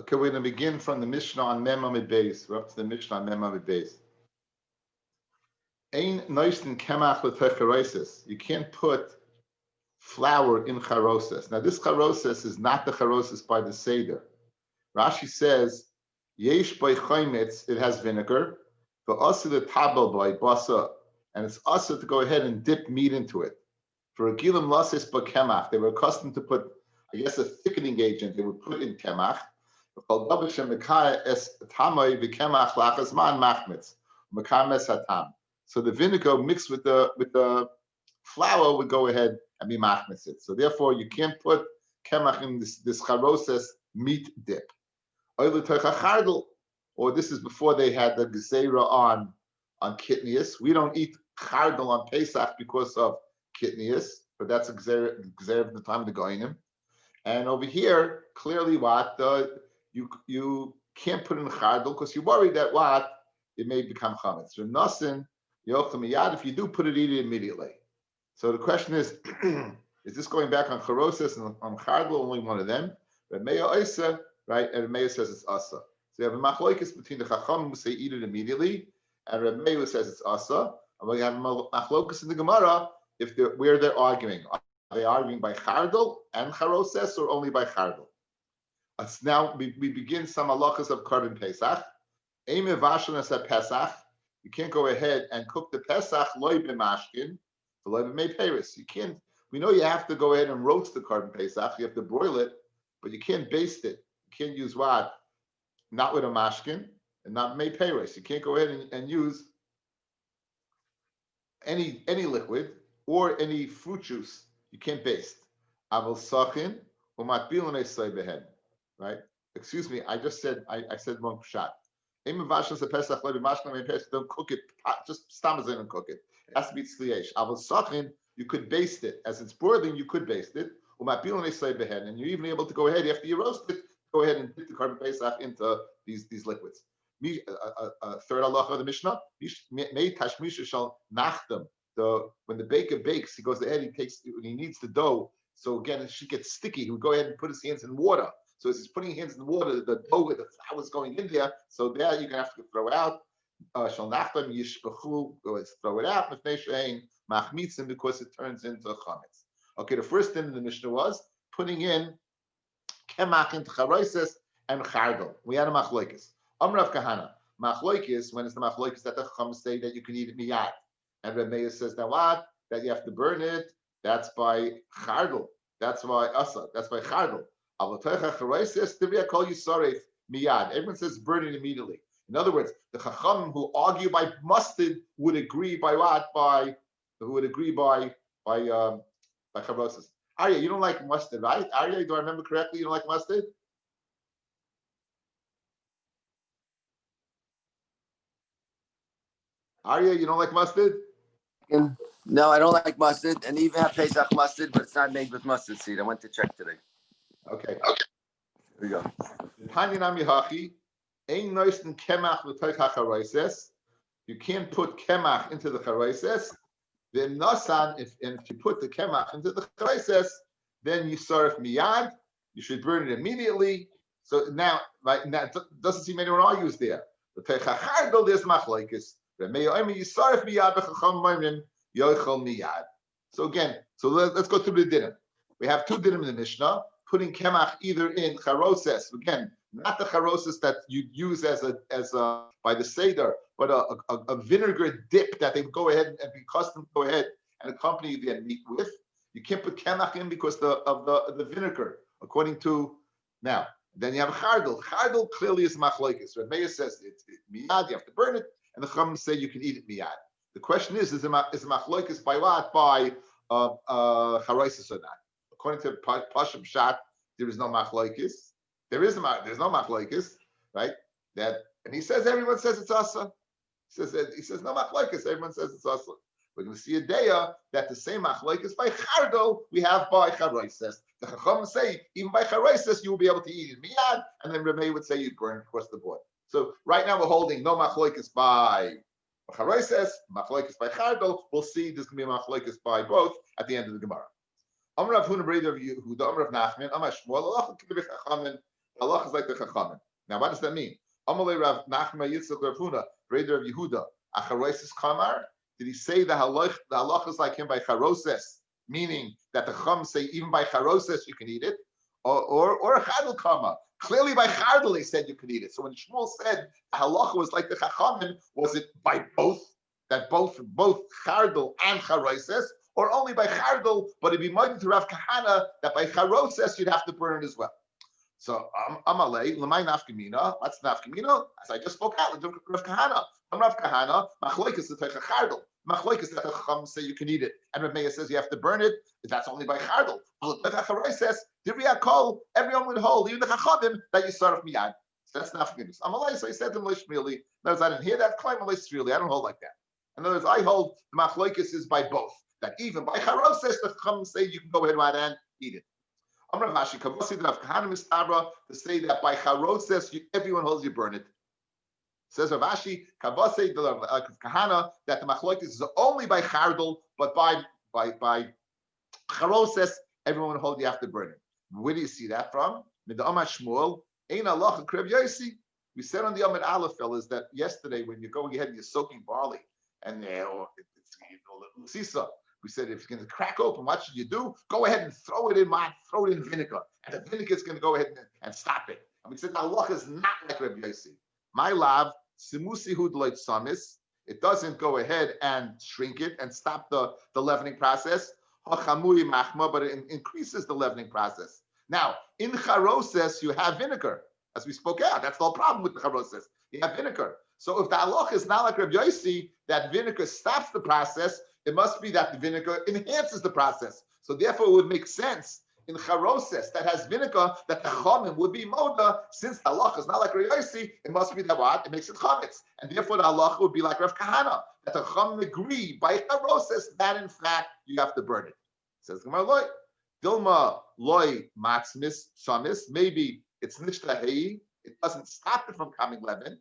Okay, we're going to begin from the Mishnah on Mem Amid Beis. We're up to the Mishnah on Mem Amid Beis. Ein noisten kemach l'techarosis. You can't put flour in charoses. Now, this charoses is not the charoses by the Seder. Rashi says, yesh by chaymetz, it has vinegar, but also the tabel by basa, and it's also to go ahead and dip meat into it. For a gilim lasis by kemach, they were accustomed to put, I guess, a thickening agent they would put in kemach. So the vinegar mixed with the flour would go ahead and be machmitz it. So therefore, you can't put kemach in this charoses meat dip. Or this is before they had the gezerah on kitnius. We don't eat chardal on Pesach because of kitnius, but that's a gezerah of the time of the goyinim. And over here, clearly, you can't put in chardal because you're worried that it may become chametz. So nasin yochel miyad. If you do put it, eat it immediately. So the question is this going back on charoses and on chardal? Only one of them. Rabbi Oisa, right? And Rabbi says it's asa. So you have a machlokes between the chachamim who say eat it immediately, and Rabbi who says it's asa. And we have machlokes in the Gemara where they're arguing. Are they arguing by chardal and charoses or only by chardal? Now we begin some halachas of korban Pesach. Eime vashanas at Pesach. You can't go ahead and cook the Pesach loy b'mashkin, loy b'mei peris. You can't. We know you have to go ahead and roast the korban Pesach. You have to broil it, but you can't baste it. You can't use what? Not with a mashkin and not mei peris. You can't go ahead and use any liquid or any fruit juice. You can't baste. Aval sachin umatbilim esay behen. Right? Excuse me, I just said I said wrong shot. Don't cook it. Just stamazin and cook it. It has to be tzliesh. Aval sachin, you could baste it as it's boiling. You could baste it. And you're even able to go ahead after you roast it. Go ahead and dip the korban Pesach into these liquids. Third halacha of the Mishnah. When the baker bakes, he goes ahead. He needs the dough. So again, it should get sticky. He would go ahead and put his hands in water. So as he's putting his hands in the water, the dough with the flour is going in there. So there you're gonna have to throw it out. Shall nachdam yishpachu, throw it out. Machmitzim, because it turns into chametz. Okay, the first thing in the Mishnah was putting in kemach into charoses and chardal. We had a machlokes. Amrav Kahana. Machlokes, when it's the machlokes that the chacham say that you can eat it miyad, and Rabbi says that you have to burn it. That's by chardal. That's by asa. That's by chardal. Everyone says burn it immediately. In other words, the chacham who argue by mustard would agree by what? By charoses. Arya, you don't like mustard, right? Arya, do I remember correctly? You don't like mustard? Arya, you don't like mustard? No, I don't like mustard, and even have Pesach mustard, but it's not made with mustard seed. I went to check today. Okay. Here we go. You can't put kemach into the charoses. Then nasan, if you put the kemach into the charoses, then you sarf miyad. You should burn it immediately. So now, right now, it doesn't seem anyone argues there. The techachardol there's machlokes. So again, let's go through the dinner. We have two dinim in the Mishnah, putting kemach either in charoses, again, not the charoses that you use as a by the Seder, but a vinegar dip that they go ahead and be accustomed to go ahead and accompany their meat with. You can't put kemach in because of the vinegar, according to now. Then you have chardal. Chardal clearly is machlokes. Rabbi says it's miyad, you have to burn it, and the chacham say you can eat it miyad. The question is it machlokes by what? By charoses or not? According to Pasham Shat, there is no machlokes. There's no machlokes, right? And he says everyone says it's asa. He says no machlokes. Everyone says it's asa. We're going to see a daya that the same machlokes by chardal we have by charoses. The chacham say even by charoses you will be able to eat it miyad, and then Rabbi would say you burn across the board. So right now we're holding no machlokes by charoses, machlokes by chardal. We'll see there's going to be a machlokes by both at the end of the Gemara. Amrav Huna Breder of Yehuda, Amrav Nachman, Amar Shmuel, Allah is like the Chachamim. Now, what does that mean? Amalei Rav Nachman Yitzchak Rav Huna, Reder of Yehuda, Acharosis Kamar. Did he say the halach is like him by charoses, meaning that the Chum say even by charoses you can eat it, or chadul kama? Clearly by chardal they said you could eat it. So when Shmuel said the halacha was like the Chachamim, was it by both? That both chardal and charoses, or only by chardal, but it'd be mighty to Rav Kahana that by charoses you'd have to burn it as well. So Amalei, Lamai Nafkamina, what's Nafkamina? As I just spoke out, Rav Kahana. Rav Kahana, Machloikas the Teicha Chardal. Machloikas that the Chacham say you can eat it. And Rav Meir says you have to burn it. That's only by Chardal. But says, Divriyat Kol, everyone would hold, even the Chachamim, that you start off miyad. So that's Nafkamina. Amalei, so he said to him, Lishmili. In other words, I didn't hear that claim, Lishmili. I don't hold like that. In other words, I hold the Machloikas is by both. That even by Charoses, the Chacham say you can go ahead and eat it. To say that by charoses everyone holds you burn it. Says Rav Ashi, Kavase Kahana that the machlokes is only by chardal, but by charoses everyone holds you have to burn it. Where do you see that from? Shmuel, Ein Allah Kreb Yosi. We said on the Amid Aleph fellas that yesterday when you're going ahead and you're soaking barley and it's sisa. We said if it's going to crack open, what should you do? Go ahead and throw it in vinegar, and the vinegar is going to go ahead and stop it. And we said Allah is not like Rabbi Yossi. My love, simusi hudloit samis. It doesn't go ahead and shrink it and stop the leavening process. Hachamui machma, but it increases the leavening process. Now in charoses you have vinegar, as we spoke out. That's the whole problem with the charoses. You have vinegar. So if the Allah is not like Rabbi Yossi, that vinegar stops the process. It must be that the vinegar enhances the process. So therefore, it would make sense in charoses that has vinegar that the chametz would be moda. Since the halacha is not like Rabbi Yossi, it must be that what? It makes it chametz. And therefore, the halacha would be like Rav Kahana, that the chametz agree by charoses that in fact you have to burn it. Says Gemara loy, Dilma loy matzmis samis. Maybe it's nishtahei. It doesn't stop it from coming leaven.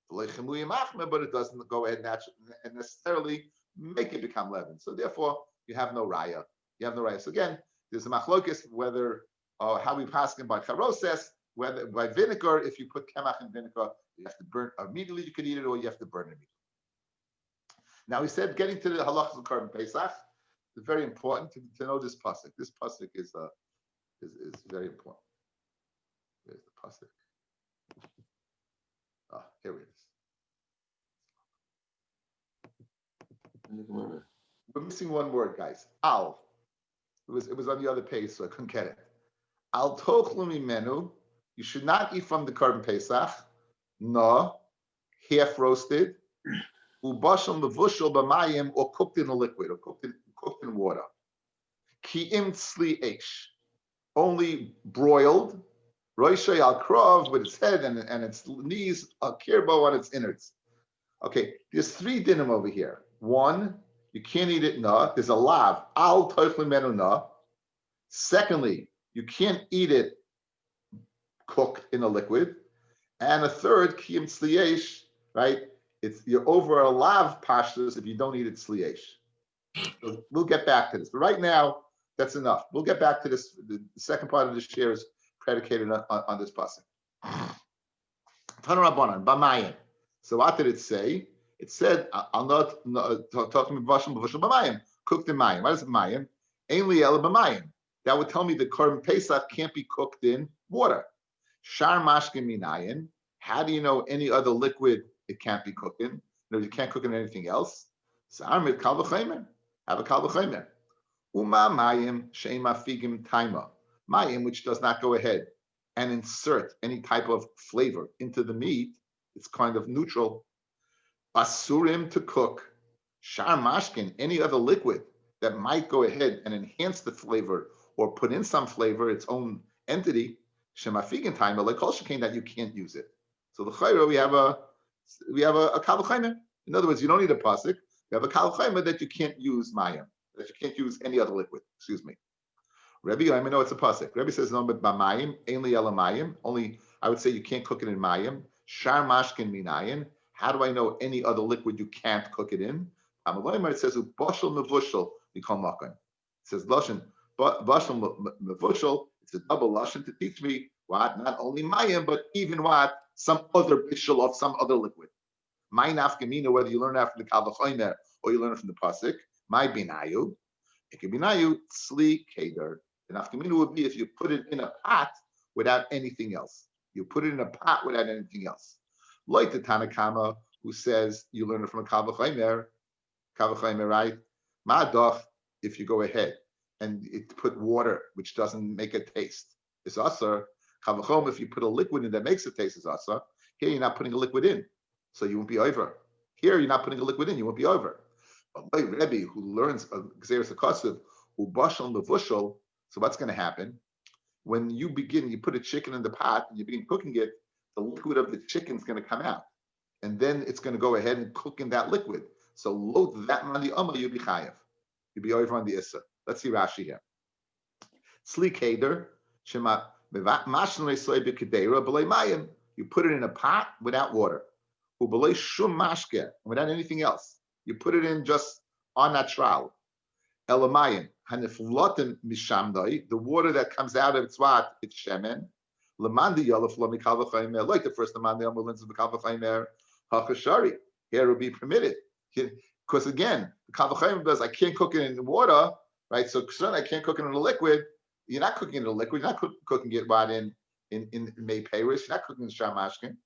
But it doesn't go ahead and necessarily make it become leaven. So therefore, you have no raya. You have no raya. So again, there's a machlokes whether how we pass him by charoses, whether by vinegar. If you put kemach in vinegar, you have to burn immediately. You can eat it, or you have to burn it immediately. Now he said, getting to the halachas of Korban Pesach, it's very important to know this pasuk. This pasuk is very important. There's the pasuk. Here it is. We're missing one word, guys. Al. It was on the other page, so I couldn't get it. Al tochlu mimenu. You should not eat from the Korban Pesach. No, half roasted. Ubashal mevushal b'mayim, or cooked in a liquid, or cooked in water. Ki im tzli eish. Only broiled. Roishay al krov, with its head and its knees, al kirbo on its innards. Okay, there's three dinim over here. One, you can't eat it na. There's a lav, al toichlin menu na. Secondly, you can't eat it cooked in a liquid. And a third, kiyim tzliesh, right? You're over a lav pashtus if you don't eat it tzliesh. So we'll get back to this. But right now, that's enough. We'll get back to this. The second part of this share is predicated on this pasuk. So what did it say? It said, "I'll not talking about b'mayim, cooked in mayim." What is mayim? Ein li'el b'mayim. That would tell me the Korban Pesach can't be cooked in water. Shar mashkin minayin. How do you know any other liquid it can't be cooked in? No, you can't cook in anything else. Sar mit kal v'chaymer. Have a kal v'chaymer. Uma mayim she'ema figim taima. Mayim, which does not go ahead and insert any type of flavor into the meat, it's kind of neutral. Asurim to cook. Shar mashkin, any other liquid that might go ahead and enhance the flavor or put in some flavor, its own entity, shemafigin taima, like kol shekain, that you can't use it. So the chayra, we have a kal v'chaymer. In other words, you don't need a pasuk. You have a kal v'chaymer that you can't use mayim, that you can't use any other liquid. Excuse me. Rabbi, I know it's a pasuk. Rabbi says no, but b'mayim, ainly elamayim. Only I would say you can't cook it in mayim. Shar mashkin minayin. How do I know any other liquid you can't cook it in? It says bashal mevushal mikol makom. It says lashon bashal mevushal. It's a double lashon to teach me What? Not only mayim, but even what? Some other bishul of some other liquid. My nafkamina, whether you learn it from the Kal V'chomer or you learn it from the pasuk. My binayu, it could binayu tzli keder. The nafkamina would be if you put it in a pot without anything else. You put it in a pot without anything else. Like the Tanakama who says you learn it from a Kal V'chomer, right? Ma'adach, if you go ahead and it put water which doesn't make a taste, it's asar. Kal V'chomer, if you put a liquid in that makes a taste, is asar. Here you're not putting a liquid in, so you won't be over. Here you're not putting a liquid in, you won't be over. But like Rabbi, who learns Gzeres HaKosev, who bashal mevushal, so what's going to happen? When you begin, you put a chicken in the pot and you begin cooking it, the liquid of the chicken is going to come out. And then it's going to go ahead and cook in that liquid. So load that on the Amma, you'll be chayav. You'll be over on the Issa. Let's see Rashi here. Sli keder, shema mashnei soy b'kedera b'lei mayim. You put it in a pot without water. U'b'lei shum mashke, without anything else. You put it in just on natural. Elamayim, haniflotim mishamdai, the water that comes out of it's what? It's shemen. Lamandi yalaf lo mikal v'chaymer, like the first Lamandi ambulance of mikal v'chaymer, hachashari. Here it will be permitted. Because again, the Kal V'chomer does, I can't cook it in water, right? So I can't cook it in a liquid. You're not cooking it in a liquid. You're not cooking it right in May Paris. You're not cooking in Shamashkin.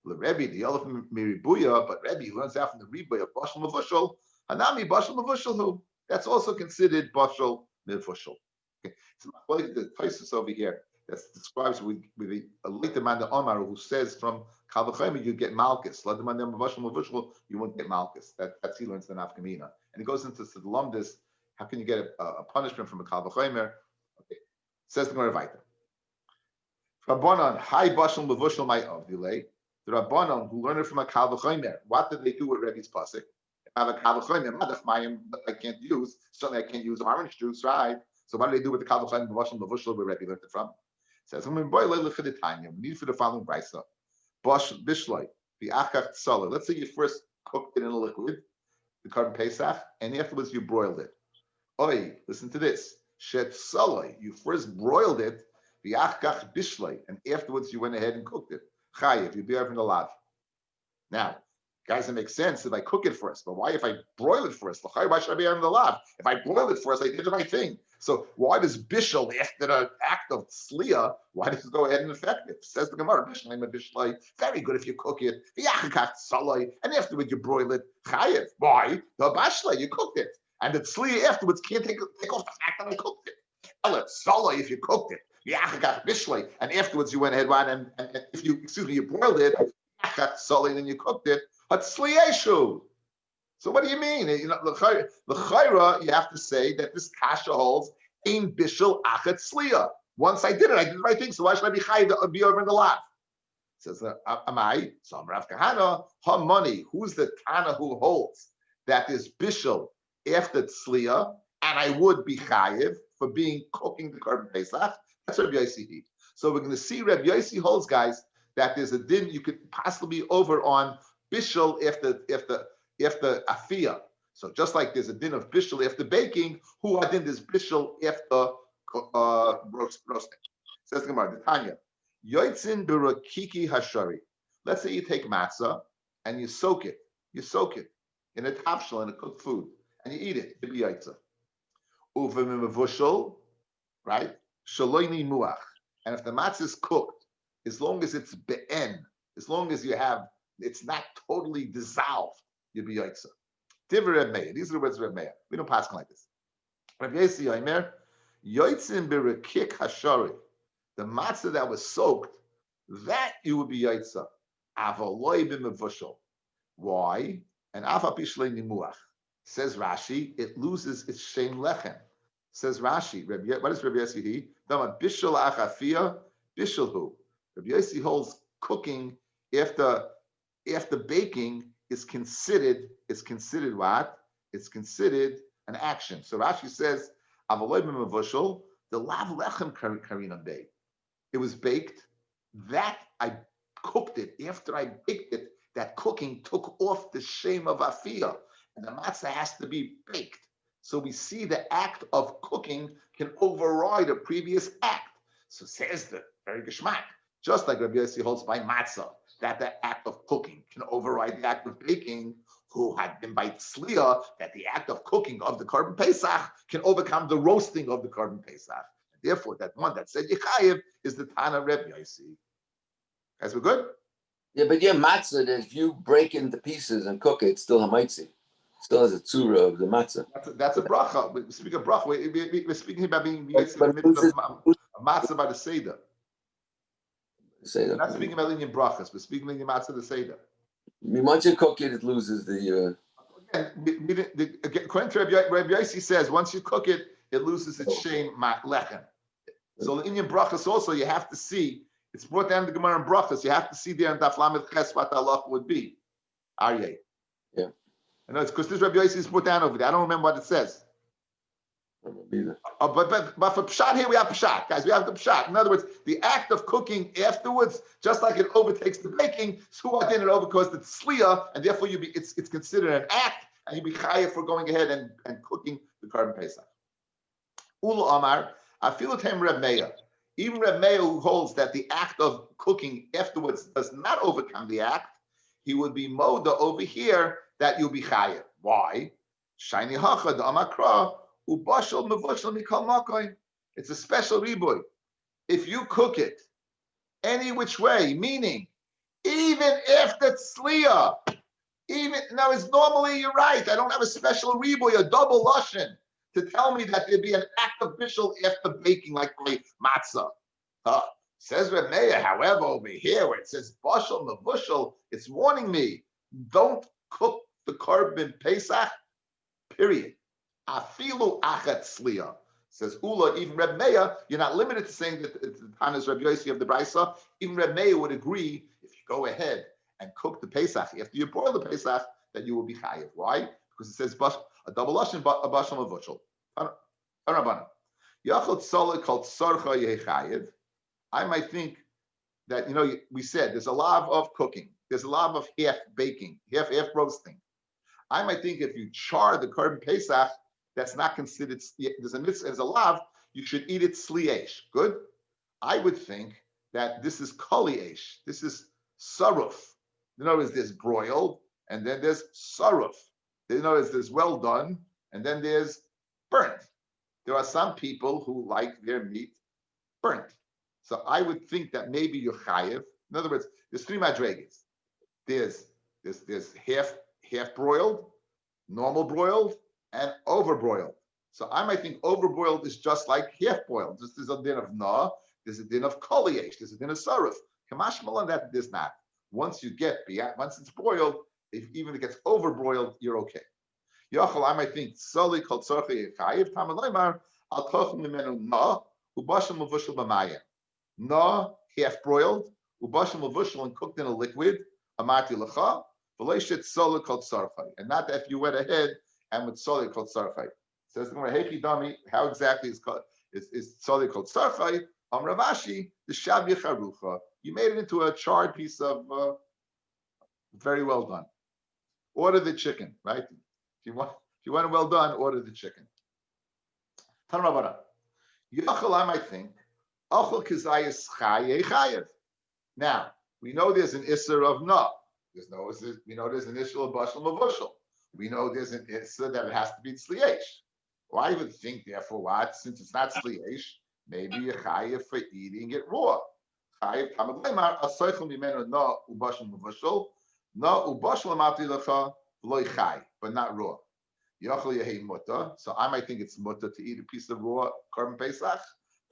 Rebbe, the Yolaf Miribuya, but Rebbe learns out from the Ribuya, Bashal Mavushal, Hanami Bashal Mavushal, who that's also considered Bashal Mavushal. Okay, so like the Taisus over here that describes with the late Amanda Omar who says from Kal V'chomer you get Malchus, Let Amanda Bashal Mavushal, you won't get Malchus. That's he learns the Nafkamina, and he goes into Sidlumdis. How can you get a punishment from a Kal V'chomer? Okay, says the Gemara Vayta. Rabbanon, high Bashal Mavushal my of delay. The Rabbanon who learned it from a Kal V'chomer, what did they do with Rebbe's pasuk? If I have a Kal V'chomer, Madach Mayim, I can't use. Certainly, I can't use orange juice, right? So what do they do with the Kal V'chomer, Bashal Mavushal, where Rebbe learned it from? It says, we need for the following brisa. Bosh Bishloi, the Achach Tzolah. Let's say you first cooked it in a liquid, the Korban Pesach, and afterwards you broiled it. Oi, listen to this. Shet Tzolah, you first broiled it, the Achach Bishloi, and afterwards you went ahead and cooked it. Chayiv, you'd be over in the lav. Now, guys, it makes sense if I cook it first, but why if I broil it first? Why should I be over in the lav? If I boil it first, I did the right thing. So why does bishul, after the act of sliya, why does it go ahead and affect it? Says the Gemara, bishul, very good if you cook it, and afterwards you broil it. Chayiv, why? The bashla, you cooked it, and the sliya afterwards can't take off the fact that I cooked it. Salai, if you cooked it. And afterwards you went ahead and if you you broiled it, and then you cooked it. So what do you mean? You know, l'chayra, you have to say that this kasha holds ein bishul achat sliya. Once I did the right thing. So why should I be chayiv be over in the lot? Says Amai, so Rav Kahana, ha money. Who's the Tana who holds that is bishul after sliya, and I would be chayiv for being cooking the Korban Pesach? That's Rabbi Yossi. So we're going to see Rabbi Yossi holds, guys, that there's a din you could possibly be over on bishul after afia. So just like there's a din of bishul after baking, who are din is bishul after roasting. Says the Gemara, the Tanya, yoitzin berakiki hashari. Let's say you take matzah and you soak it in a tafshel, in a cooked food, and you eat it. To be yoitzah. Uvemimavushal, right? Shaloini muach. And if the matzah is cooked, as long as it's be'en, as long as it's not totally dissolved, you'll be yoitza. Divrei Reb Meir. These are the words of Reb Meir. We don't pass like this. Reb Yossi Yomer, yoitzin berekik hashari. The matzah that was soaked, that you would be yoitza. Avaloi b'mevushal. Why? And afa pishlei nimuach. Says Rashi, it loses its shem lechem. Says Rashi, what is Rabbi Yossi? Dama bishul achafia, bishul hu. Rabbi Yossi holds cooking after baking is considered what? It's considered an action. So Rashi says, Avaloi b'mevushal, the lav lechem karinam bay. It was baked. That I cooked it. After I baked it, that cooking took off the shame of afia, and the matzah has to be baked. So we see the act of cooking can override a previous act. So says the very geschmack. Just like Rabbi Yossi holds by matzah, that the act of cooking can override the act of baking, who had been by tzliya, that the act of cooking of the Korban Pesach can overcome the roasting of the Korban Pesach. Therefore, that one that said Yechayev is the Tana Rabbi Yossi. Guys, we're good? Yeah, but yeah, matzah, if you break it into pieces and cook it, it's still hamaitzi. Still has a tzura of the matzah. That's a bracha. We speak of bracha. We're speaking about being But in the midst of matzah by the Seder. Say We're not speaking about Indian brachas. We're speaking Indian matzah the Seder. Once you cook it, it loses the. According to Rabbi Yossi says, once you cook it, it loses its shame lechem. So the Indian brachas also, you have to see. It's brought down to the Gemara in brachas. You have to see there in Daf Lamed Ches what the halach would be. Aryeh. Yeah. I know it's because this Rabbi Yossi is put down over there. I don't remember what it says. But for pshat here we have pshat, guys. We have the pshat. In other words, the act of cooking afterwards, just like it overtakes the baking, so then it overgoes the tzliya, and therefore it's considered an act, and you be chayav for going ahead and cooking the Korban Pesach. Ulu Amar, afilutem Reb Meir. Even Reb Meir, who holds that the act of cooking afterwards does not overcome the act, he would be moda over here that you'll be chayav. Why? Shiny hacha the amakra. It's a special riboy. If you cook it any which way, meaning even after tzliya, now it's normally you're right. I don't have a special riboy, a double lashon, to tell me that there'd be an act of bishul after baking, like my matzah. Says Reb Meir, however, over here where it says bashal mevushal, it's warning me, don't cook the Korban Pesach, period. Afilu achat tzliya. Says Ula, even Reb Meir, you're not limited to saying that it's the Tana's Reb Yossi of the Brisa. Even Reb Meir would agree if you go ahead and cook the Pesach after you boil the Pesach, that you will be chayiv. Why? Because it says a double lashon, a bashal mevushal. Yachol tzolek called tzarcha yechayiv. I might think that we said there's a lav of cooking, there's a lav of half baking, half roasting. I might think if you char the Korban Pesach, that's not considered, there's a lav, you should eat it sliesh. Good? I would think that this is koliesh. This is saruf. In other words, there's broiled, and then there's saruf. In other words, there's well done, and then there's burnt. There are some people who like their meat burnt. So I would think that maybe you're chayiv. In other words, there's three madregas. There's half broiled, normal broiled, and overbroiled. So I might think overbroiled is just like half boiled. There's a din of na, there's a din of koliesh, there's a din of saruf. Kamash malan that there's not. Once it's boiled, even if it gets overbroiled, you're okay. Yochel, I might think solely called tzorchei yechayiv tamalaymar al tochum mimenu na ubashim mevushal b'mayim. Na half broiled ubashim mevushal and cooked in a liquid. Amati lecha v'leishet solely called tzorchei, and not that if you went ahead and with solely called tzorchei. Says the Hechi Dami, how exactly is solely called tzorchei? Rav Ashi the shav yecharucha. You made it into a charred piece of very well done. Order the chicken, right? If you want it well done, order the chicken. Yachal, I might think, achal kizayis chayev. Now we know there's an isser of na. We know there's an isser of bashal mavushal. We know there's an isser that it has to be tzliesh. Well, I would think, therefore, what? Since it's not tzliesh, maybe you're chayev for eating it raw. Chayev tamad lemar asoichel mimenu na ubashal mavushal na ubashal amati lecha v'loy chay, but not raw. Yachal yehei muta. So I might think it's muta to eat a piece of raw Korban Pesach.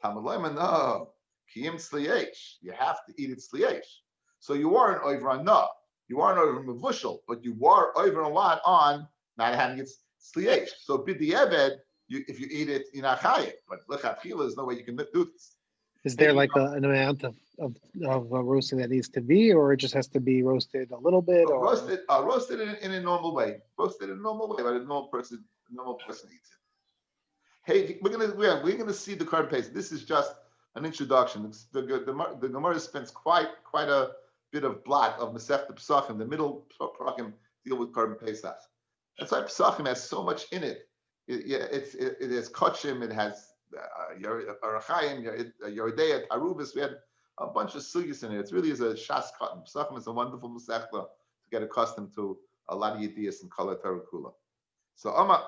Tamad lemar no. Kiyim tzliesh. You have to eat it tzliesh. So you are an over on na. You are an over mavushal, but you are over a lot on not having it tzliesh. So bidi eved, if you eat it, you're not chayev. But lechatchila, there's no way you can do this. Is there like an amount of roasting that needs to be, or it just has to be roasted a little bit? Or roasted in a normal way. Roasted in a normal way, but a normal person eats it. Hey, we're gonna see the Korban Pesach. This is just an introduction. The Gemara spends quite a bit of blot of Masechta Pesachim. The middle Pesachim deal with Korban Pesach. That's why Pesachim has so much in it. It has Kochim. It has Arachayim, Yordea, Tarubis. We had a bunch of sugyas in it. It really is a shas katan. Pesachim is a wonderful masechta to get accustomed to a lot of ideas in Kala Torah Kula. So Amar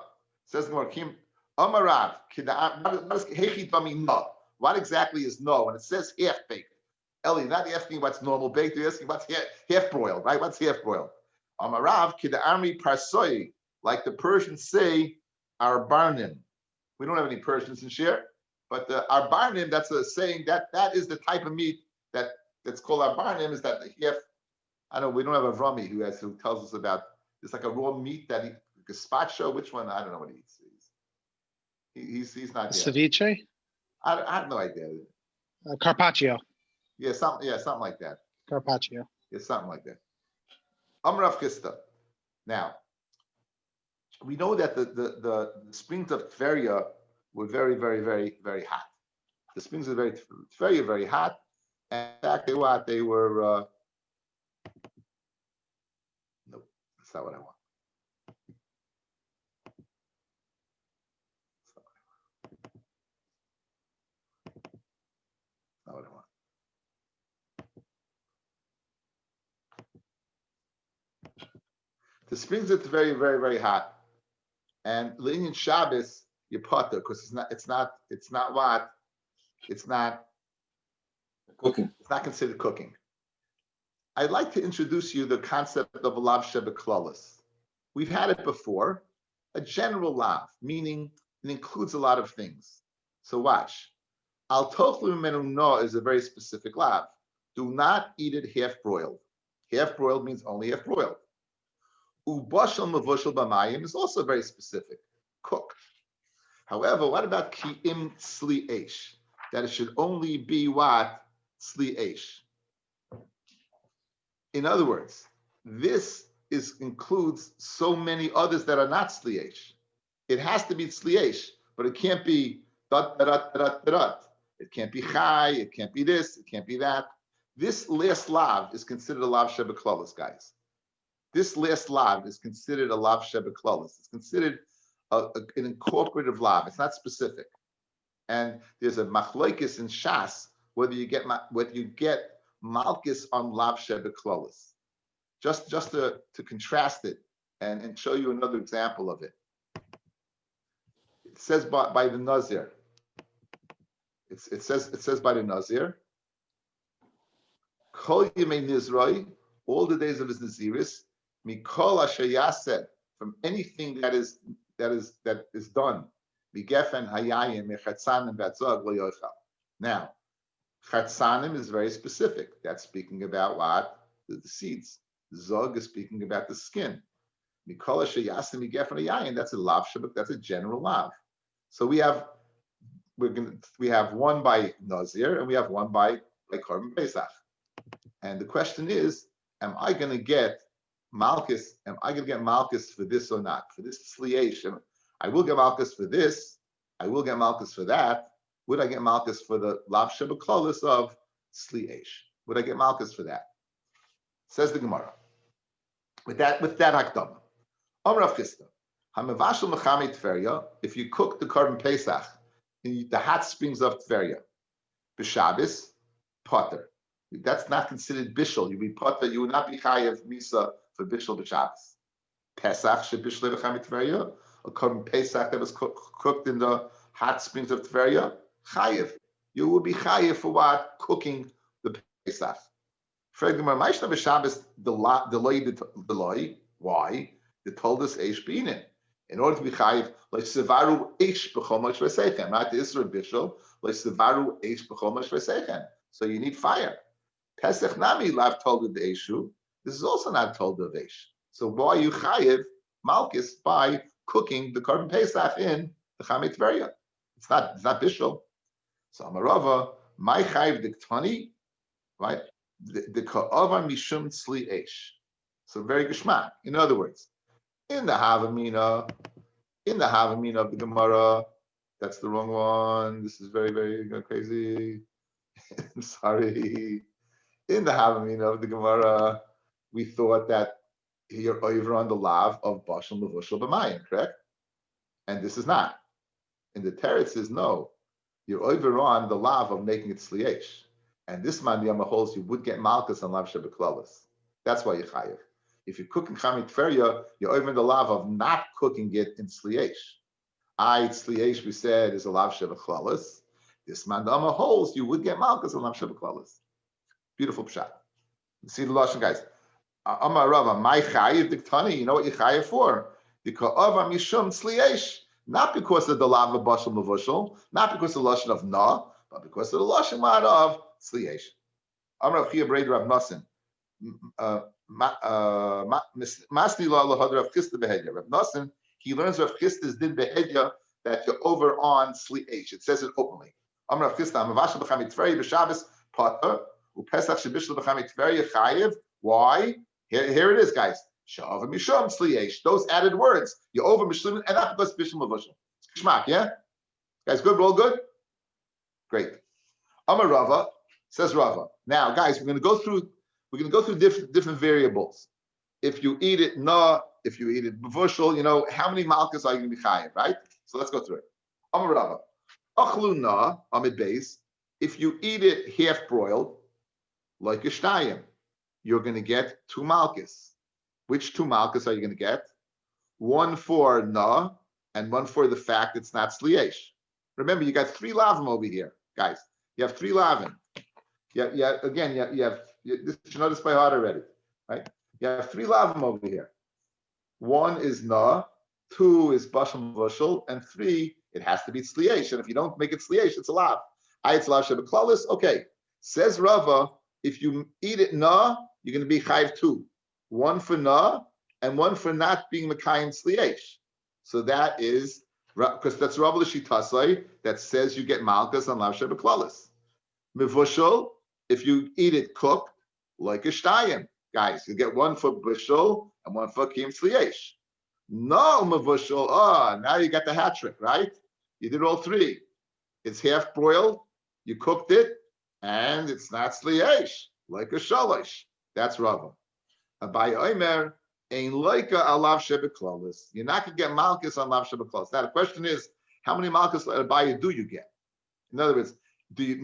says more Kim Amar Rav what exactly is no? When it says half baked, Eli, not asking what's normal baked, you're asking what's half broiled, right? What's half broiled? Amar Rav Kida'ami Parsoi, like the Persians say, Arbarnim. We don't have any Persians in Shir, but the Arbarnim, that's a saying that is the type of meat that's called Arbarnim, is that the half. I don't know, we don't have a Rami who tells us about, it's like a raw meat that he, gazpacho, which one? I don't know what he eats. He's not here. Ceviche? I have no idea. Carpaccio. Yeah, something like that. Carpaccio. Yeah, something like that. Amrav Kista. Now, we know that the springs of Tveria were very, very, very, very hot. The springs are very, very, very hot. And in fact, they were, no, that's not what I want. Not what I want. The springs are very, very, very hot. And Linyan Shabbos, you potter, because it's not Cooking. It's not considered cooking. I'd like to introduce you the concept of a lav shebeklalis. We've had it before, a general lav, meaning it includes a lot of things. So watch. Al tochlu menu no is a very specific lav. Do not eat it half broiled. Half broiled means only half broiled. Ubashal mavushal b'mayim is also very specific, cooked. However, what about ki'im tzli eish? That it should only be what? Tzli eish. In other words, this includes so many others that are not tzli eish. It has to be tzli eish, but it can't be dot, dot, dot, dot. It can't be chai, it can't be this, it can't be that. This last lav is considered a lav shebeklalis, guys. This last lav is considered a lav shebeklalis. It's considered an incorporative lav. It's not specific. And there's a machlokes in Shas whether you get malchus on lav shebeklalis. Just to contrast it and show you another example of it. It says by the Nazir. It says by the Nazir. Kol yemei nizroi, all the days of his naziris, mikol asher yaseh, from anything that is done, migefen hayayim mechatzanim v'atzog lo yochal. Now, chatzanim is very specific. That's speaking about what? The seeds. Zog is speaking about the skin. Mikol asher yaseh migefen hayayim. That's a lav shabbat. That's a general lav. So we have one by Nazir and we have one by Korban Pesach. And the question is, am I going to get malchus? Am I going to get malchus for this or not? For this tzliation, I will get malchus for this. I will get malchus for that. Would I get malchus for the lav shebeklalis of tzliash? Would I get malchus for that? Says the Gemara. With that hakdama. Amrav Chisda. Hamavashal mechami Tveria. If you cook the Korban Pesach in the hot springs of Tveria, b'Shabbos, potter. That's not considered bishul. You be potter. You would not be chayav misa for bishul b'Shabbos. Pesach shebishul v'chami Tveria. A Korban Pesach that was cooked in the hot springs of Tveria, chayav. You would be chayav for what? Cooking the Pesach. Why? They told us eish beinin. In order to be chayiv, like sevaru eish b'chol ma'shvesechem, not the Isra bishul, like sevaru eish b'chol ma'shvesechem. So you need fire. Pesach nami lav told of the eshu. This is also not told of eish. So why are you chayiv malchus by cooking the Korban Pesach in the Chamei Tveria? It's not bishul. So Amarava, my chayiv diktani, right? The ka'avan mishum tzli eish. So very geshmak. In other words, in the Havamina of the Gemara, that's the wrong one. This is very, very crazy. I'm sorry. In the Havamina of the Gemara, we thought that you're over on the lav of Bashal Mavushal B'mayim, correct? And this is not. In the Teretz says no. You're over on the lav of making it Sliesh. And this man the holds you would get malchus on lav shebeklalis. That's why you chayiv. If you're cooking chamit feria, you're over the lav of not cooking it in sliesh. Sliesh we said is a lav shebeklalis. This man the holds you would get malchus on lav shebeklalis. Beautiful pshat. See the lashon, guys. Amar Rava, my chayiv diktani. You know what you chayiv for? Because of mishum sliesh. Not because of the lava bashal mavushal, not because of the lashon of na, but because of the lashon of sliesh. Amar Rav Chia Breder Rav Nasin. Masni la lahad Rav Chisda behedya. Rav Nasin, he learns Rav Chisda's din behedya that you're over on sliesh. It says it openly. Amar Rav Chisda, amavashal b'chamit tveri b'Shabbos pater u'Pesach shebishal b'chamit tveri chayiv. Why? Here it is, guys. Sha'ava mishum sliesh. Those added words. You're over mishum, and not because bishum mavushal. Shmak, yeah? Guys, good? We're all good? Great. Amar Rava, says Rava. Now, guys, we're going to go through different variables. If you eat it if you eat it mavushal, how many malchus are you going to be chayiv, right? So let's go through it. Amar Rava. Achlu na amid beis. If you eat it half broiled, like a shtayim, you're going to get 2 malchus. Which 2 malchus are you going to get? One for na, and one for the fact it's not sliesh. Remember, you got 3 lavim over here, guys. You have 3 lavim. This you know this by heart already, right? You have 3 lavim over here. 1 is na, 2 is bashal mavushal, and 3 it has to be sliesh. And if you don't make it sliesh, it's a lav. It's lav shebeklalis. Okay, says Rava, if you eat it na, you're going to be chayiv 2. 1 for na, and 1 for not being mekayim sliesh. So that is, because that's Rav L'Shitasai that says you get malchus on lav shebeklalis. Mevushal, if you eat it cooked, like a shtayim. Guys, you get 1 for bushel and 1 for kiyum sliesh. No mevushal, now you got the hat trick, right? You did all 3. It's half broiled, you cooked it, and it's not sliesh, like a shalosh. That's Rava. Abai Omer, ein loika alav shebeklalis. You're not going to get malchus on lav shebeklalis. Now the question is, how many malchus Abai do you get? In other words, do you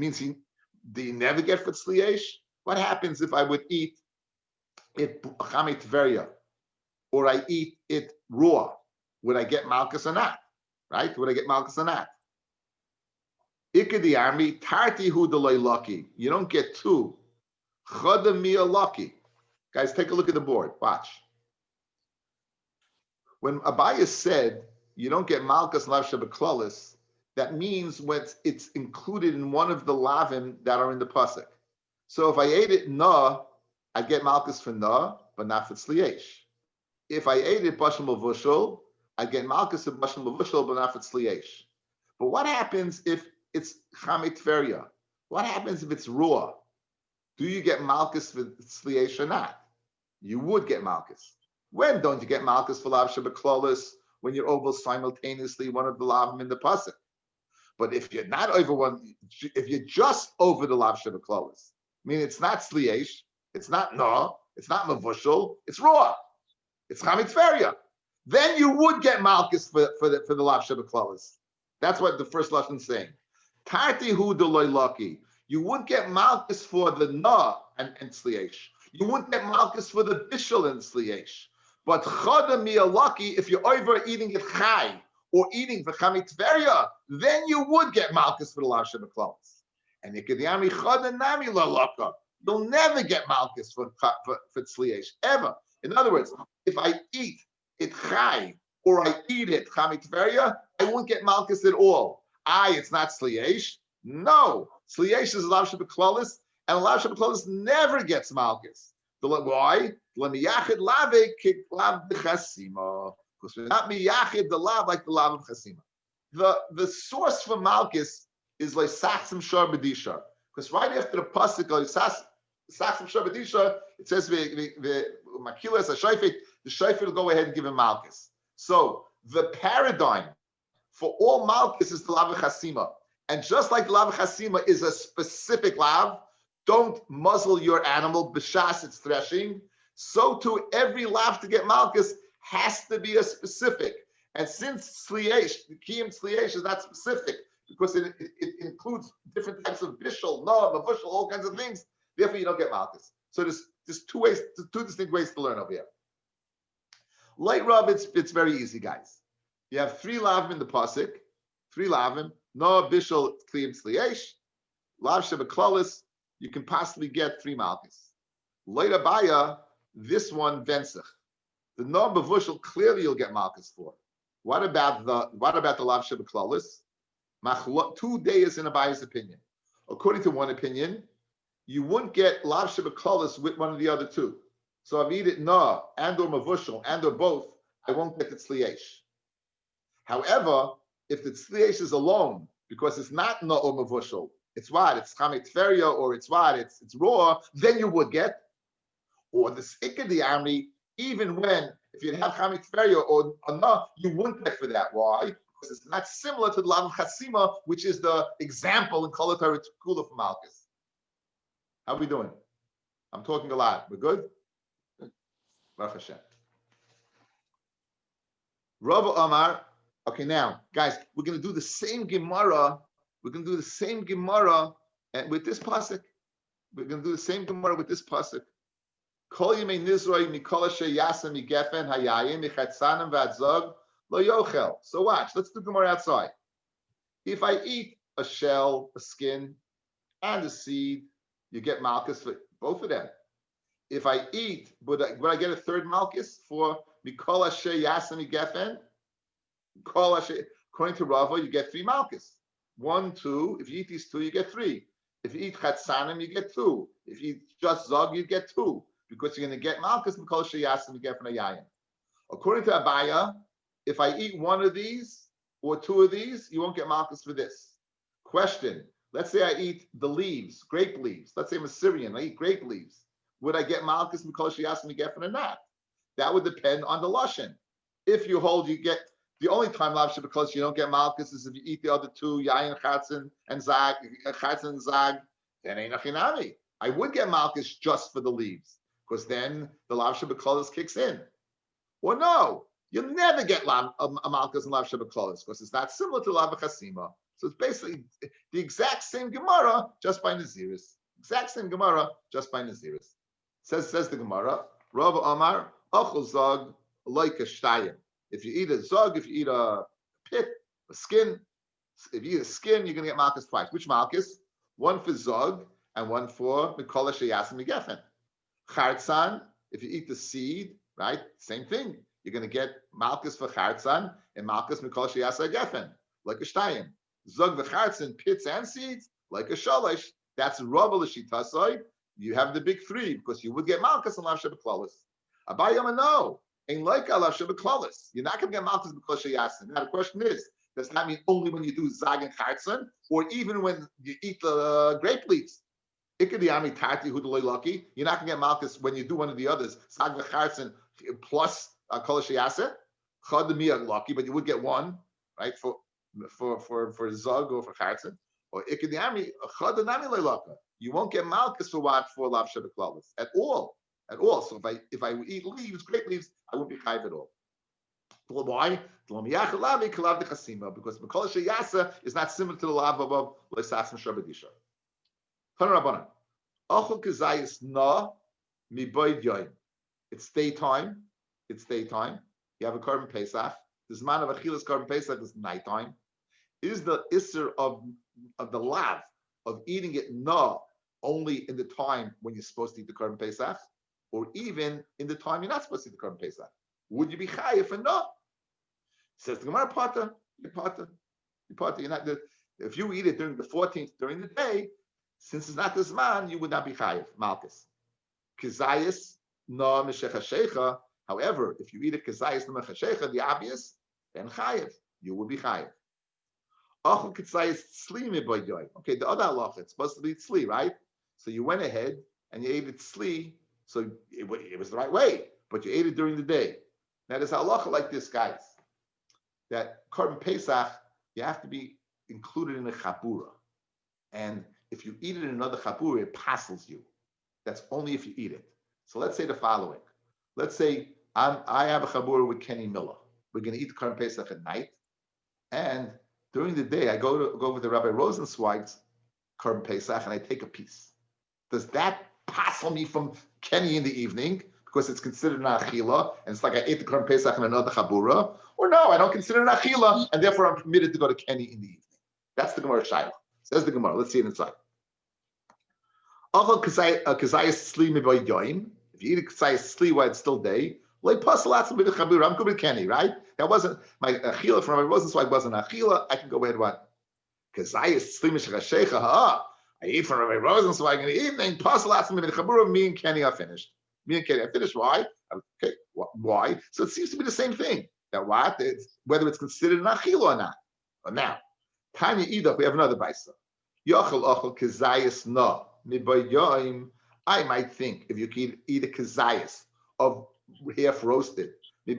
never get for sliesh? What happens if I would eat it chamit tveria, or I eat it raw? Would I get malchus or not? Right? Would I get malchus or not? Ikadi army tarti hu delay lucky. You don't get 2. Chada mia lucky. Guys, take a look at the board. Watch. When Abaya said you don't get malchus lav shebeklalis, that means when it's included in one of the lavim that are in the pasuk. So if I ate it na, I get malchus for na, but not for sliesh. If I ate it bashal mavushal, I get malchus of bashal mavushal, but not for sliesh. But what happens if it's chamit tveria? What happens if it's raw? Do you get malchus for sliesh or not? You would get malchus. When don't you get malchus for lav shebeklalis? When you're over simultaneously one of the lavim in the pasuk. But if you're not over one, if you're just over the lav shebeklalis, I mean it's not sliesh, it's not na, it's not mavushal, it's raw, it's chamit tveria. Then you would get malchus for the lav shebeklalis. That's what the first lesson is saying. Tarti hu deloy lucky. You wouldn't get malchus for the na and sliesh. You wouldn't get malchus for the bishul and sliesh. But chada mia lucky, if you're over eating it chai or eating v'chamit tveria, then you would get malchus for the lav shebeklalis. And ikadiyami chada nami la laka. You'll never get malchus for sliesh ever. In other words, if I eat it chai or I eat it chamit tveria, I won't get malchus at all. It's not sliesh. No, sliesh is lav shebeklalis, and lav shebeklalis never gets malchus. Why? Because we're not miyachid the lav like the lav of chasima. The source for malchus is like sachsim shar b'disha. Because right after the pasuk sachsim shar b'disha, it says the makilas hashayfet, the shayfet will go ahead and give him malchus. So the paradigm for all malchus is the lav of chasima. And just like the lav of chasima is a specific lav, don't muzzle your animal, b'shas it's threshing, so too every lav to get malchus has to be a specific. And since sliesh, the kiyum sliesh is not specific, because it includes different types of bishul, no, mavushal, all kinds of things. Therefore, you don't get malchus. So there's two distinct ways to learn over here. Light rub, it's very easy, guys. You have 3 lavim in the pasuk, 3 lavim, no bishul kliyim tzliyesh, lav shebeklalis. You can possibly get 3 malchus. Light abaya, this one vensich. The no bavushal clearly you'll get malchus for. What about the lav shebeklalis? 2 days in Abaya's opinion. According to one opinion, you wouldn't get lav shebeklalis with one of the other 2. So I've eaten no and or mavushal and or both, I won't get the tzliyesh. However, if the tzliyesh is alone, because it's not no or mavushal, it's what? It's chamet feria, or it's what? It's raw, then you would get. Or the ikadi army, even when, if you have chamet feria or no, you wouldn't get for that. Why? Because it's not similar to the lav chasima, which is the example in kolatar kula for malchus. How are we doing? I'm talking a lot. We're good? Baruch Hashem. Rav Amar. Okay, now, guys, we're going to do the same Gemara. We're going to do the same Gemara with this pasuk. We're going to do the same Gemara with this pasuk. Kol yemei nizroi mikol asher yasa migefen hayayim michatzanim v'adzog lo yochel. So watch. Let's do Gemara outside. If I eat a shell, a skin, and a seed, you get malchus for both of them. If I eat, would I get a third malchus for mikol asher yasa migefen? According to Rava, you get 3 malchus. 1, 2. If you eat these 2, you get 3. If you eat chatzanim, you get 2. If you eat just zog, you get 2, because you're going to get malchus mikol sheyasim you get from a yayin. According to Abaya, if I eat 1 of these or 2 of these, you won't get malchus for this. Question: let's say I eat the leaves, grape leaves. Let's say I'm a Syrian, I eat grape leaves. Would I get malchus mikol sheyasim you get from or not? That would depend on the lashon. If you hold, you get. The only time lav shebeklalis you don't get malchus is if you eat the other 2, yayin chatzin and zag, then ain't achinami. I would get malchus just for the leaves, because then the lav shebeklalis kicks in. Or no, you'll never get a malchus and lav shebeklalis, because it's not similar to lav chasima. So it's basically the exact same Gemara, just by Naziris. Exact same Gemara, just by Naziris. Says the Gemara, Rav Amar, Achol Zog, like a shtayim. If you eat a zog, if you eat a pit, a skin, if you eat a skin, you're going to get malchus twice. Which malchus? 1 for zog and 1 for mikol sheyasim migefen. Chartzan, if you eat the seed, right? Same thing. You're going to get malchus for chartzan and malchus mikol sheyasim migefen, like a shtayim. Zog v'chartzan, pits and seeds, like a shalosh. That's Rava l'shitasoi. You have the big 3, because you would get malchus and lav shebeklalis. Abayama, no. Ain't like Allah shebeklalis. You're not going to get malchus because sheyasin. Now the question is, does that mean only when you do zag and chartzan, or even when you eat the grape leaves? Ikadiyami tati hudaloi lucky. You're not going to get malchus when you do one of the others, zag and chartzan plus kol sheyasin. Chadamiyah lucky, but you would get 1, right, for zag or for chartzan. Or ikadiyami chadanami leilaka. You won't get malchus for what? For lav shebeklalis at all. At all. So if I eat leaves, grape leaves, I won't be chayiv at all. Why? Because Mikol Sheyasa is not similar to the lav of Leisas Mishabedisha. Rabbanan. Achol Kazayis Na Miboid Yoim. It's daytime. It's daytime. You have a Korban Pesach. The Zman of Achilas Korban Pesach is nighttime. Is the Isser of the lav of eating it na only in the time when you're supposed to eat the Korban Pesach, or even in the time you're not supposed to eat the Korban Pesach? Would you be chayiv or no? Says the Gemara, Pata, you're not. If you eat it during the 14th during the day, since it's not this man, you would not be chayiv malchus. Kizayis no meshechashecha. However, if you eat it kizayis no meshechashecha, the obvious, then chayiv, you would be chayiv. Achol kizayis tzli miboyoy. Okay, the other halacha, it's supposed to be tzli, right? So you went ahead and you ate it tzli, so it was the right way, but you ate it during the day. Now there's a halacha like this, guys, that Korban Pesach, you have to be included in a chabura. And if you eat it in another chabura, it passes you. That's only if you eat it. So let's say the following. Let's say I have a chabura with Kenny Miller. We're going to eat the Korban Pesach at night, and During the day, I go over to Rabbi Rosenzweig's Korban Pesach and I take a piece. Does that passel me from Kenny in the evening because it's considered an achila and it's like I ate the Korban Pesach in another chabura? Or no, I don't consider it an achila and therefore I'm permitted to go to Kenny in the evening. That's the Gemara Shaila. Says the Gemara. Let's see it inside. If you eat a kazayas sli while it's still day, I'm good with Kenny, right? That wasn't my achila from my Rosenzweig wasn't achila. I can go ahead what? Kazayas sli mishachashecha. I eat from Rabbi Rosenzweig in the evening. Me and Kenny are finished. Why? Okay, why? So it seems to be the same thing. That what? Whether it's considered an achila or not. Or now, Tanya Ida, we have another baisa. Yochel ochel kazayas no. I might think if you can eat a kazayas of half roasted, I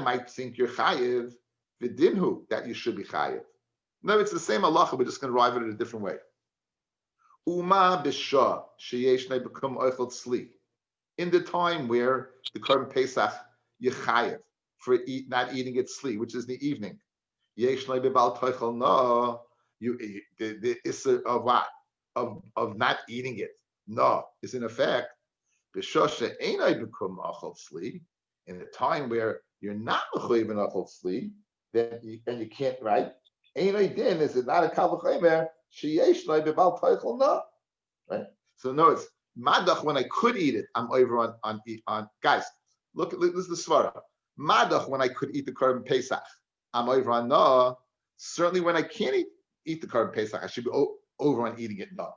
might think you're chayiv v'dinhu that you should be chayiv. No, it's the same halacha. We're just going to arrive at it a different way. Uma b'shah sheyeshnei become oichel tzli. In the time where the Korban Pesach yechayev for not eating it tzli, which is the evening. Yeshnei b'bal toichel no. The issue of what? Of not eating it. No, is in effect, in the time where you're not mechuyev achol tzli, then you can't, right? Din is it not a kavachomer? Sheyeshnei b'bal toichel no, right? So no, it's madach when I could eat it. I'm over on guys. Look, this is the svara. Madach when I could eat the Korban Pesach. I'm over on no. Certainly when I can't eat the Korban Pesach, I should be over on eating it no.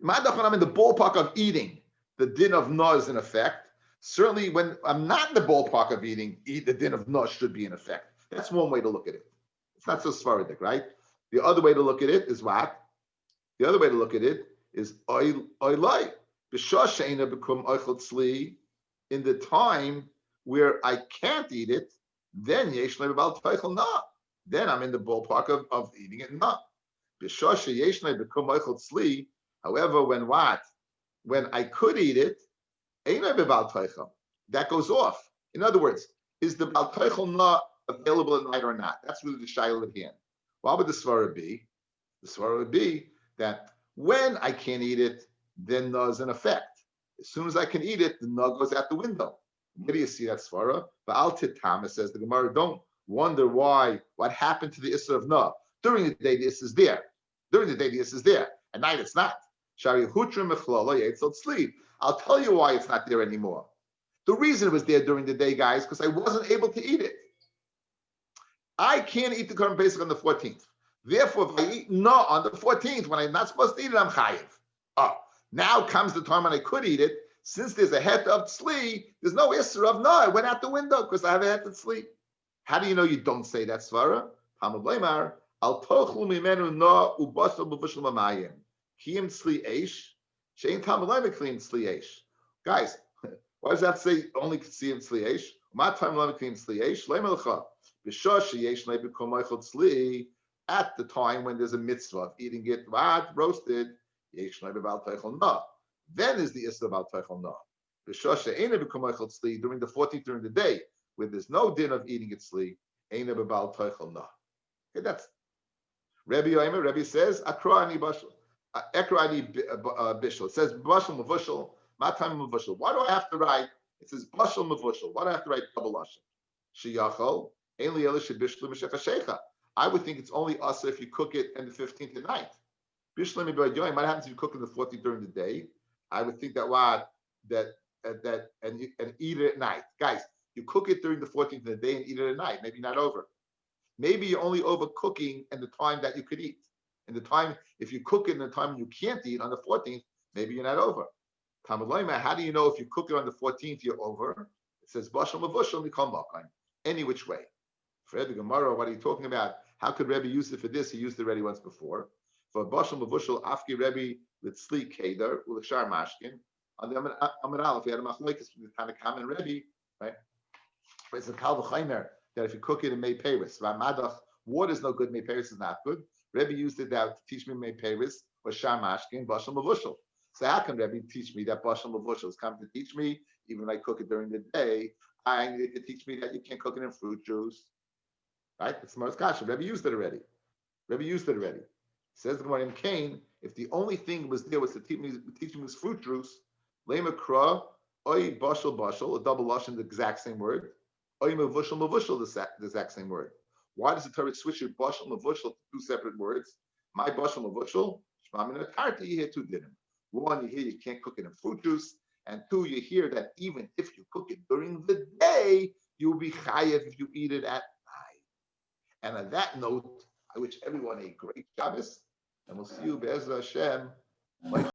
Madach when I'm in the ballpark of eating, the din of no is in effect. Certainly when I'm not in the ballpark of eating, the din of no should be in effect. That's one way to look at it. It's not so svaridic, right? The other way to look at it is what? The other way to look at it is oilai. B'shasheina become oichel tzli. In the time where I can't eat it, then yeshnei b'bal toichel na. Then I'm in the ballpark of eating it na. B'shashe yeshnei become oichel tzli. However, when what? When I could eat it, einai b'bal toichel. That goes off. In other words, is the bal toichel na available at night or not? That's really the shaila at hand. What would the svara be? The svara would be that when I can't eat it, then no is in effect. As soon as I can eat it, the no goes out the window. Where do you see that svara? Ba'al titama says the Gemara, don't wonder why, what happened to the issur of no. During the day, the issur is there. During the day, the issur is there. At night, it's not. Shari hutrim mechlala yetzel sleep. I'll tell you why it's not there anymore. The reason it was there during the day, guys, because I wasn't able to eat it. I can't eat the Korban Pesach on the 14th. Therefore, if I eat no on the 14th, when I'm not supposed to eat it, I'm chayiv. Oh, now comes the time when I could eat it. Since there's a het of tzli, there's no issur of no. I went out the window because I have a het of tzli. How do you know you don't say that svara? Talmud Leimar, al tochlu mimenu no ubasal b'vushel mamayim. Kiyim tzli eish, shein Talmud Leimar kiyim tzli eish. Guys, why does that say only kiyim tzli eish? Ma Talmud Leimar kiyim tzli eish? Leimar lecha. At the time when there's a mitzvah of eating it roasted, then is the issur about teichel no. During the 14th during the day, where there's no din of eating it sli, okay, that's Rabbi Yomer. Rabbi says akra'ani bashel, ekra'ani bishel. It says bashel mavushel, matam mavushel. Why do I have to write? It says bashel mavushel. Why do I have to write double lashon? Sheyachol. I would think it's only us if you cook it on the 15th at night. What happens if you cook it on the 14th during the day? I would think that and eat it at night. Guys, you cook it during the 14th in the day and eat it at night. Maybe not over. Maybe you're only over cooking in the time that you could eat. In the time, if you cook it in the time you can't eat on the 14th, maybe you're not over. How do you know if you cook it on the 14th you're over? It says bashal mavushal mikol makom. Any which way. Fred the Gemara, what are you talking about? How could Rabbi use it for this? He used it already once before. For bashal mavushal afki Rabbi litzli keder ulashar mashkin. On the Amar Aleph, we had a machlokes from the Tanakam and Rabbi, right? It's a kal v'chaymer that if you cook it in May Paris, water is no good, May Paris is not good. Rabbi used it now to teach me May Paris or shar mashkin bashal mavushal. So how can Rabbi teach me that bashal mavushal is come to teach me even if I cook it during the day? I need to teach me that you can't cook it in fruit juice. Right? It's Mars Kasha. Rebbe used it already. Says the Gemara in Cain, if the only thing was there was to teach me was fruit juice, lema kra, oy bashal, a double lashon, the exact same word, oy mavushal, the exact same word. Why does the Torah switch your bashal mavushal to two separate words? My bashal mavushal, shmamina karta, you hear two dinim. One, you hear you can't cook it in fruit juice, and two, you hear that even if you cook it during the day, you'll be chayev if you eat it at night. And on that note, I wish everyone a great Shabbos, and we'll see you, Be'ezra Hashem,